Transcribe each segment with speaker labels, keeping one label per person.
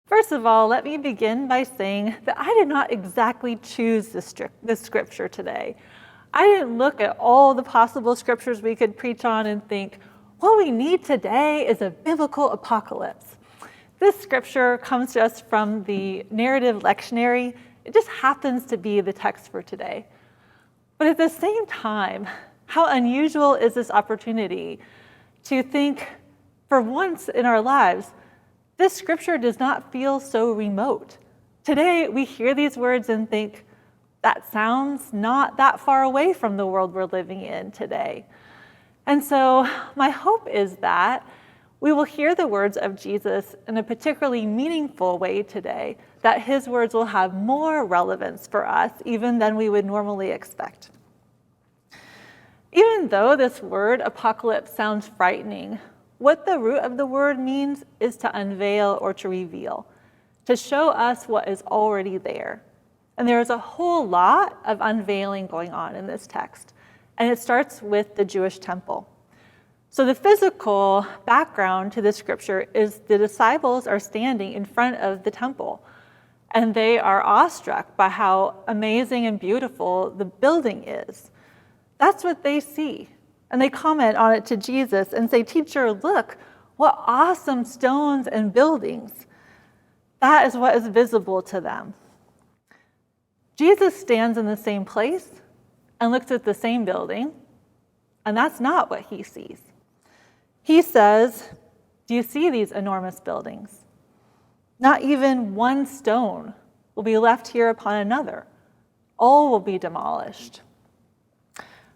Speaker 1: First of all, let me begin by saying that I did not exactly choose this scripture today. I didn't look at all the possible scriptures we could preach on and think, what we need today is a biblical apocalypse. This scripture comes to us from the narrative lectionary. It just happens to be the text for today. But at the same time, how unusual is this opportunity to think, for once in our lives, this scripture does not feel so remote. Today, we hear these words and think, that sounds not that far away from the world we're living in today. And so my hope is that we will hear the words of Jesus in a particularly meaningful way today, that his words will have more relevance for us even than we would normally expect. Even though this word apocalypse sounds frightening, what the root of the word means is to unveil or to reveal, to show us what is already there. And there is a whole lot of unveiling going on in this text, and it starts with the Jewish temple. So the physical background to this scripture is the disciples are standing in front of the temple, and they are awestruck by how amazing and beautiful the building is. That's what they see. And they comment on it to Jesus and say, "Teacher, look, what awesome stones and buildings." That is what is visible to them. Jesus stands in the same place and looks at the same building, and that's not what he sees. He says, "Do you see these enormous buildings? Not even one stone will be left here upon another. All will be demolished."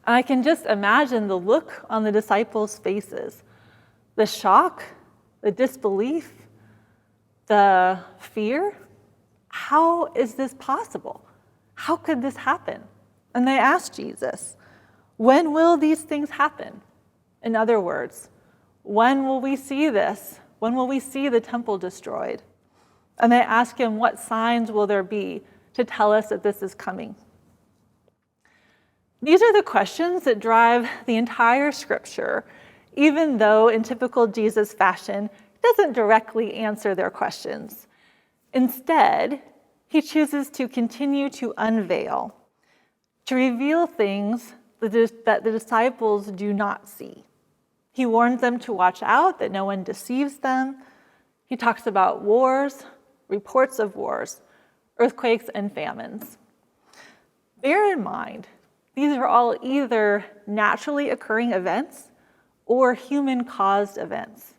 Speaker 1: And I can just imagine the look on the disciples' faces, the shock, the disbelief, the fear. How is this possible? How could this happen? And they asked Jesus, "When will these things happen?" In other words, when will we see this? When will we see the temple destroyed? And they ask him, what signs will there be to tell us that this is coming? These are the questions that drive the entire scripture, even though in typical Jesus fashion, it doesn't directly answer their questions. Instead, he chooses to continue to unveil, to reveal things that the disciples do not see. He warns them to watch out, that no one deceives them. He talks about wars, reports of wars, earthquakes, and famines. Bear in mind, these are all either naturally occurring events or human-caused events.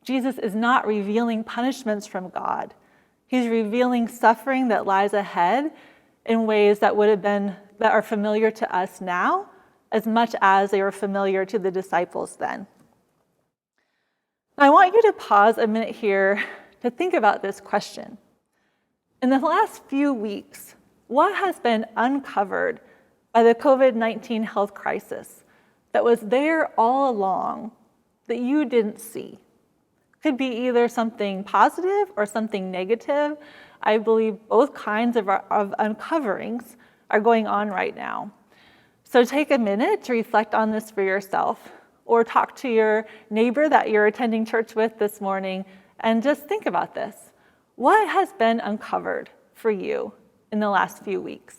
Speaker 1: Jesus is not revealing punishments from God. He's revealing suffering that lies ahead in ways that are familiar to us now, as much as they were familiar to the disciples then. I want you to pause a minute here to think about this question. In the last few weeks, what has been uncovered by the COVID-19 health crisis that was there all along that you didn't see? Could be either something positive or something negative. I believe both kinds of uncoverings are going on right now. So take a minute to reflect on this for yourself, or talk to your neighbor that you're attending church with this morning, and just think about this. What has been uncovered for you in the last few weeks?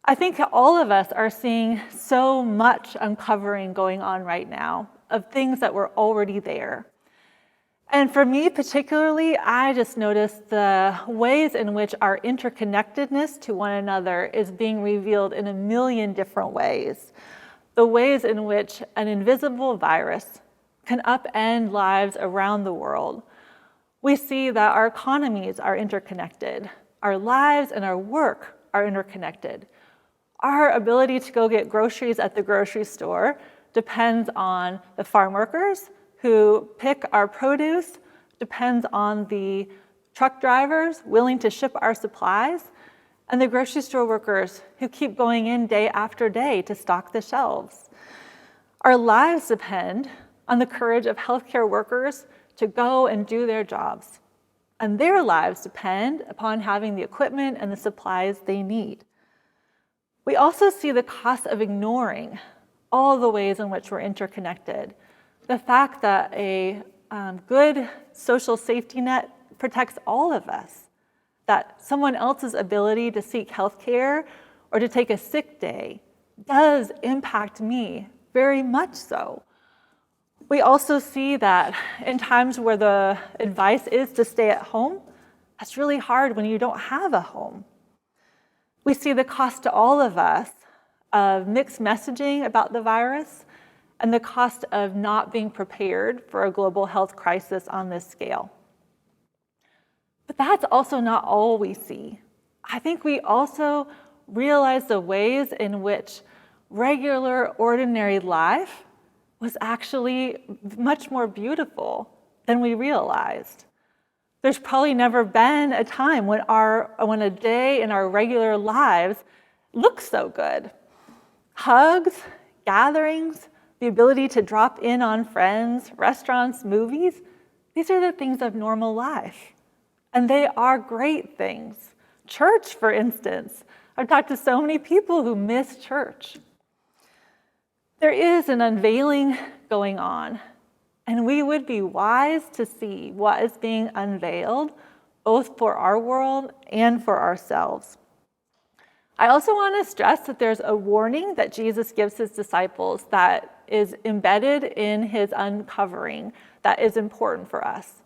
Speaker 1: I think all of us are seeing so much uncovering going on right now of things that were already there. And for me particularly, I just noticed the ways in which our interconnectedness to one another is being revealed in a million different ways. The ways in which an invisible virus can upend lives around the world. We see that our economies are interconnected. Our lives and our work are interconnected. Our ability to go get groceries at the grocery store depends on the farm workers who pick our produce, depends on the truck drivers willing to ship our supplies, and the grocery store workers who keep going in day after day to stock the shelves. Our lives depend on the courage of healthcare workers to go and do their jobs. And their lives depend upon having the equipment and the supplies they need. We also see the cost of ignoring all the ways in which we're interconnected. The fact that a good social safety net protects all of us, that someone else's ability to seek health care or to take a sick day does impact me very much so. We also see that in times where the advice is to stay at home, that's really hard when you don't have a home. We see the cost to all of us of mixed messaging about the virus and the cost of not being prepared for a global health crisis on this scale. But that's also not all we see. I think we also realize the ways in which regular, ordinary life was actually much more beautiful than we realized. There's probably never been a time when a day in our regular lives looks so good. Hugs, gatherings, the ability to drop in on friends, restaurants, movies, these are the things of normal life. And they are great things. Church, for instance. I've talked to so many people who miss church. There is an unveiling going on, and we would be wise to see what is being unveiled, both for our world and for ourselves. I also want to stress that there's a warning that Jesus gives his disciples that is embedded in his uncovering that is important for us.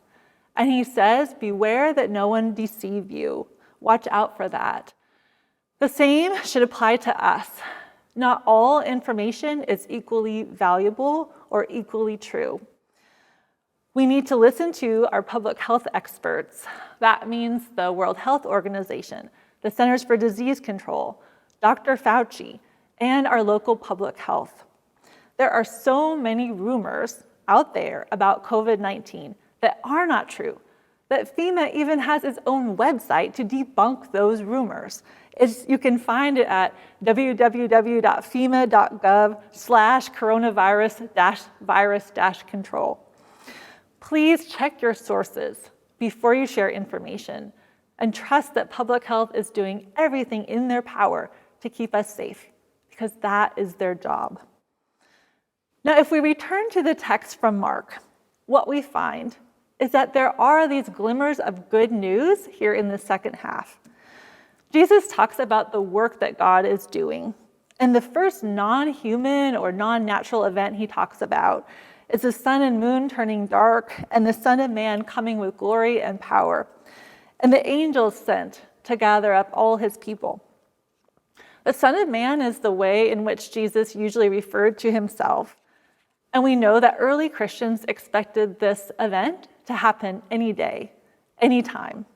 Speaker 1: And he says, beware that no one deceive you. Watch out for that. The same should apply to us. Not all information is equally valuable or equally true. We need to listen to our public health experts. That means the World Health Organization, the Centers for Disease Control, Dr. Fauci, and our local public health. There are so many rumors out there about COVID-19 that are not true, that FEMA even has its own website to debunk those rumors. You can find it at www.fema.gov/coronavirus-virus-control. Please check your sources before you share information and trust that public health is doing everything in their power to keep us safe, because that is their job. Now, if we return to the text from Mark, what we find is that there are these glimmers of good news here in the second half. Jesus talks about the work that God is doing. And the first non-human or non-natural event he talks about is the sun and moon turning dark and the Son of Man coming with glory and power, and the angels sent to gather up all his people. The Son of Man is the way in which Jesus usually referred to himself. And we know that early Christians expected this event to happen any day, anytime.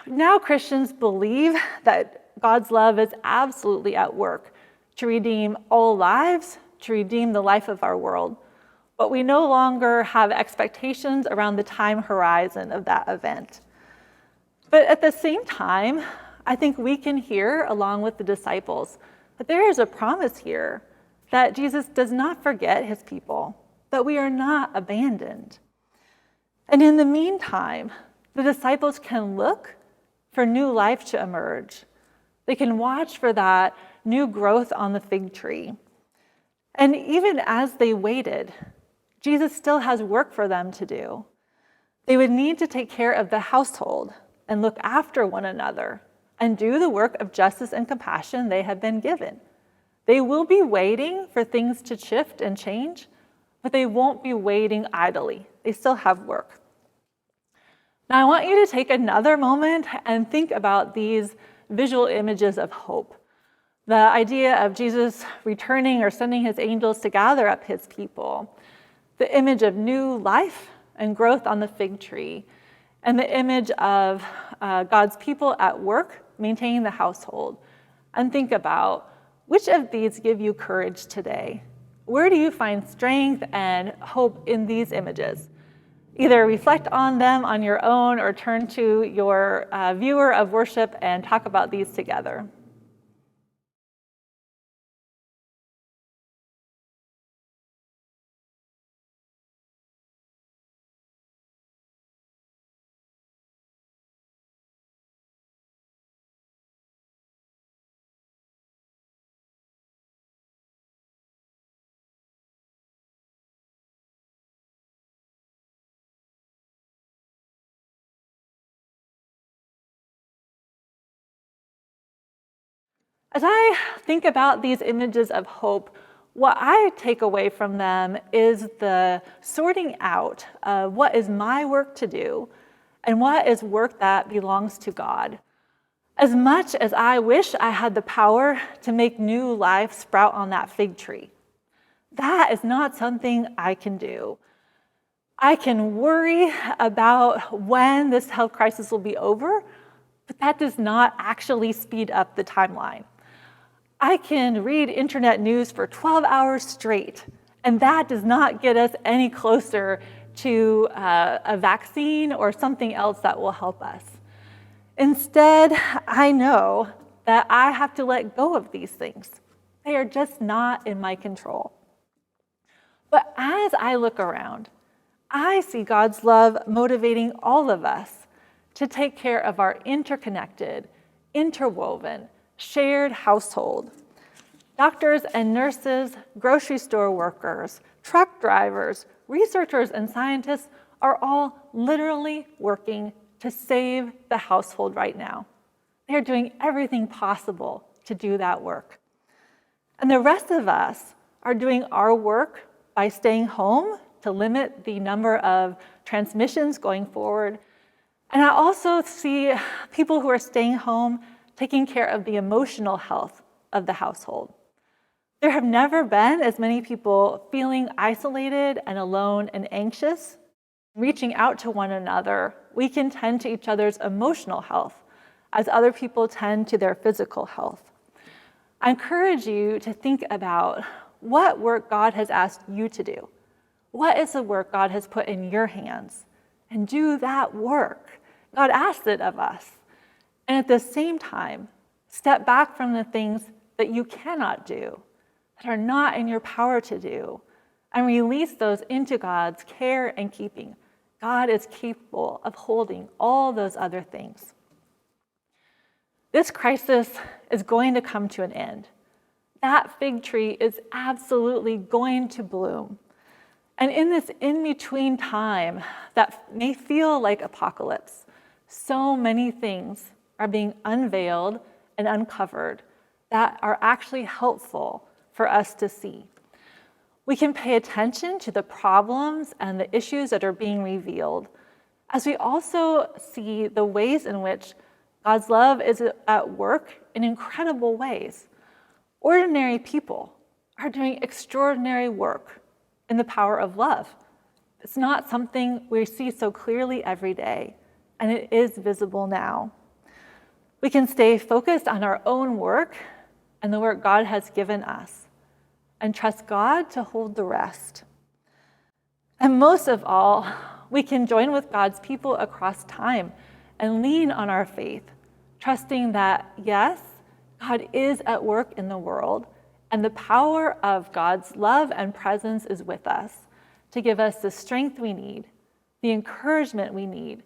Speaker 1: Now Christians believe that God's love is absolutely at work to redeem all lives, to redeem the life of our world. But we no longer have expectations around the time horizon of that event. But at the same time, I think we can hear, along with the disciples, that there is a promise here that Jesus does not forget his people, that we are not abandoned. And in the meantime, the disciples can look for new life to emerge. They can watch for that new growth on the fig tree. And even as they waited, Jesus still has work for them to do. They would need to take care of the household and look after one another and do the work of justice and compassion they have been given. They will be waiting for things to shift and change, but they won't be waiting idly. They still have work. Now, I want you to take another moment and think about these visual images of hope. The idea of Jesus returning or sending his angels to gather up his people. The image of new life and growth on the fig tree. And the image of God's people at work maintaining the household. And think about, which of these give you courage today? Where do you find strength and hope in these images? Either reflect on them on your own or turn to your viewer of worship and talk about these together. As I think about these images of hope, what I take away from them is the sorting out of what is my work to do and what is work that belongs to God. As much as I wish I had the power to make new life sprout on that fig tree, that is not something I can do. I can worry about when this health crisis will be over, but that does not actually speed up the timeline. I can read internet news for 12 hours straight, and that does not get us any closer to a vaccine or something else that will help us. Instead, I know that I have to let go of these things. They are just not in my control. But as I look around, I see God's love motivating all of us to take care of our interconnected, interwoven, shared household. Doctors and nurses, grocery store workers, truck drivers, researchers, and scientists are all literally working to save the household right now. They are doing everything possible to do that work. And the rest of us are doing our work by staying home to limit the number of transmissions going forward. And I also see people who are staying home taking care of the emotional health of the household. There have never been as many people feeling isolated and alone and anxious. Reaching out to one another, we can tend to each other's emotional health as other people tend to their physical health. I encourage you to think about what work God has asked you to do. What is the work God has put in your hands? And do that work. God asks it of us. And at the same time, step back from the things that you cannot do, that are not in your power to do, and release those into God's care and keeping. God is capable of holding all those other things. This crisis is going to come to an end. That fig tree is absolutely going to bloom. And in this in-between time that may feel like apocalypse, so many things are being unveiled and uncovered that are actually helpful for us to see. We can pay attention to the problems and the issues that are being revealed, as we also see the ways in which God's love is at work in incredible ways. Ordinary people are doing extraordinary work in the power of love. It's not something we see so clearly every day, and it is visible now. We can stay focused on our own work and the work God has given us, and trust God to hold the rest. And most of all, we can join with God's people across time and lean on our faith, trusting that, yes, God is at work in the world, and the power of God's love and presence is with us to give us the strength we need, the encouragement we need,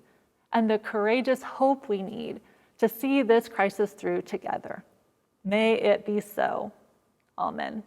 Speaker 1: and the courageous hope we need to see this crisis through together. May it be so. Amen.